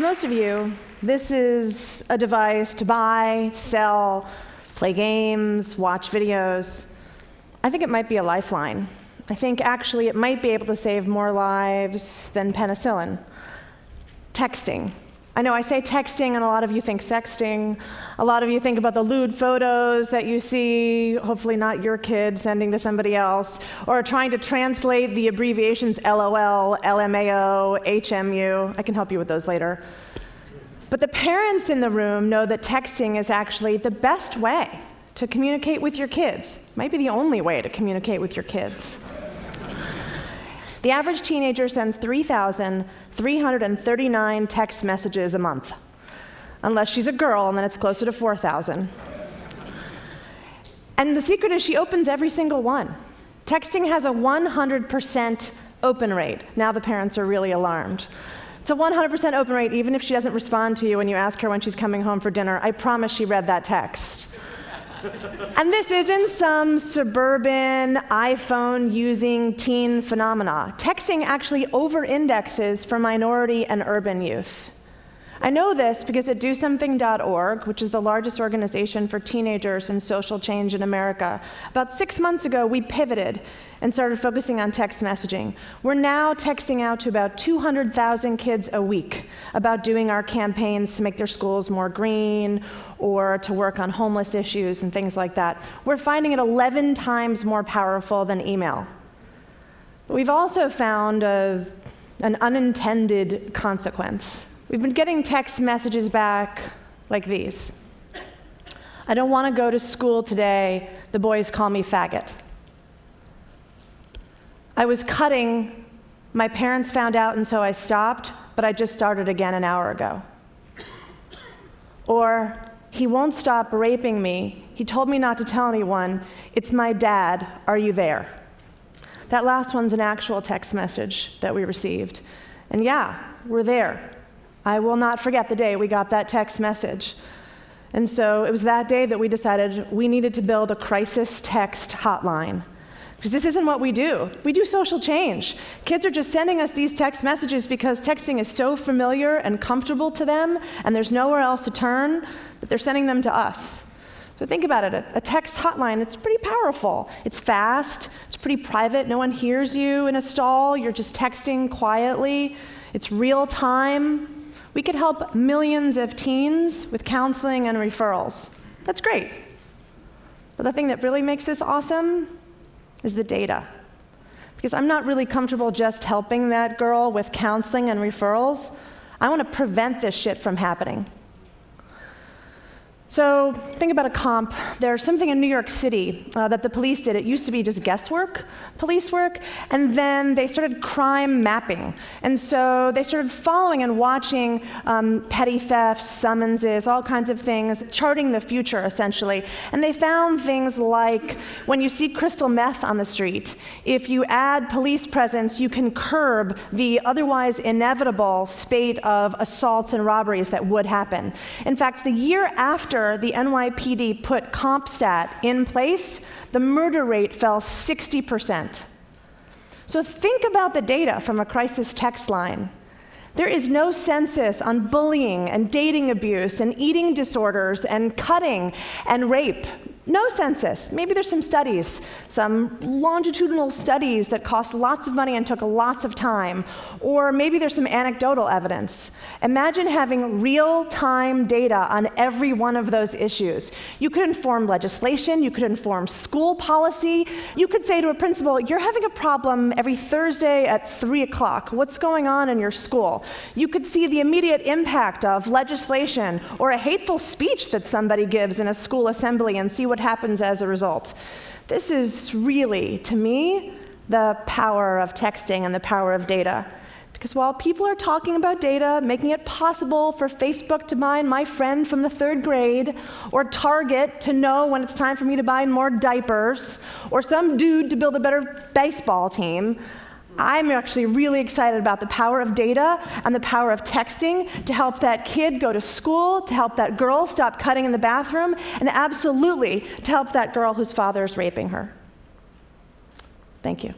most of you, this is a device to buy, sell, play games, watch videos. I think it might be a lifeline. I think actually it might be able to save more lives than penicillin. Texting. I know I say texting, and a lot of you think sexting. A lot of you think about the lewd photos that you see, hopefully not your kid sending to somebody else, or trying to translate the abbreviations LOL, LMAO, HMU. I can help you with those later. But the parents in the room know that texting is actually the best way to communicate with your kids. Might be the only way to communicate with your kids. The average teenager sends 3,339 text messages a month. Unless she's a girl, and then it's closer to 4,000. And the secret is she opens every single one. Texting has a 100% open rate. Now the parents are really alarmed. It's a 100% open rate even if she doesn't respond to you when you ask her when she's coming home for dinner. I promise she read that text. And this isn't some suburban, iPhone-using teen phenomena. Texting actually over-indexes for minority and urban youth. I know this because at DoSomething.org, which is the largest organization for teenagers and social change in America, about 6 months ago, we pivoted and started focusing on text messaging. We're now texting out to about 200,000 kids a week about doing our campaigns to make their schools more green or to work on homeless issues and things like that. We're finding it 11 times more powerful than email. But we've also found an unintended consequence. We've been getting text messages back like these. I don't want to go to school today. The boys call me faggot. I was cutting. My parents found out, and so I stopped, but I just started again an hour ago. Or, he won't stop raping me. He told me not to tell anyone. It's my dad. Are you there? That last one's an actual text message that we received. And yeah, we're there. I will not forget the day we got that text message. And so it was that day that we decided we needed to build a crisis text hotline. Because this isn't what we do. We do social change. Kids are just sending us these text messages because texting is so familiar and comfortable to them, and there's nowhere else to turn, that they're sending them to us. So think about it, a text hotline, it's pretty powerful. It's fast, it's pretty private, no one hears you in a stall, you're just texting quietly. It's real time. We could help millions of teens with counseling and referrals. That's great. But the thing that really makes this awesome is the data. Because I'm not really comfortable just helping that girl with counseling and referrals. I want to prevent this shit from happening. So think about a comp. There's something in New York City that the police did. It used to be just guesswork, police work, and then they started crime mapping. And so they started following and watching petty thefts, summonses, all kinds of things, charting the future, essentially. And they found things like when you see crystal meth on the street, if you add police presence, you can curb the otherwise inevitable spate of assaults and robberies that would happen. In fact, the year after the NYPD put CompStat in place, the murder rate fell 60%. So think about the data from a crisis text line. There is no census on bullying and dating abuse and eating disorders and cutting and rape. No census. Maybe there's some studies, some longitudinal studies that cost lots of money and took lots of time. Or maybe there's some anecdotal evidence. Imagine having real-time data on every one of those issues. You could inform legislation, you could inform school policy, you could say to a principal, you're having a problem every Thursday at 3 o'clock. What's going on in your school? You could see the immediate impact of legislation or a hateful speech that somebody gives in a school assembly and see what happens as a result. This is really, to me, the power of texting and the power of data. Because while people are talking about data, making it possible for Facebook to mine my friend from the 3rd grade, or Target to know when it's time for me to buy more diapers, or some dude to build a better baseball team, I'm actually really excited about the power of data and the power of texting to help that kid go to school, to help that girl stop cutting in the bathroom, and absolutely to help that girl whose father is raping her. Thank you.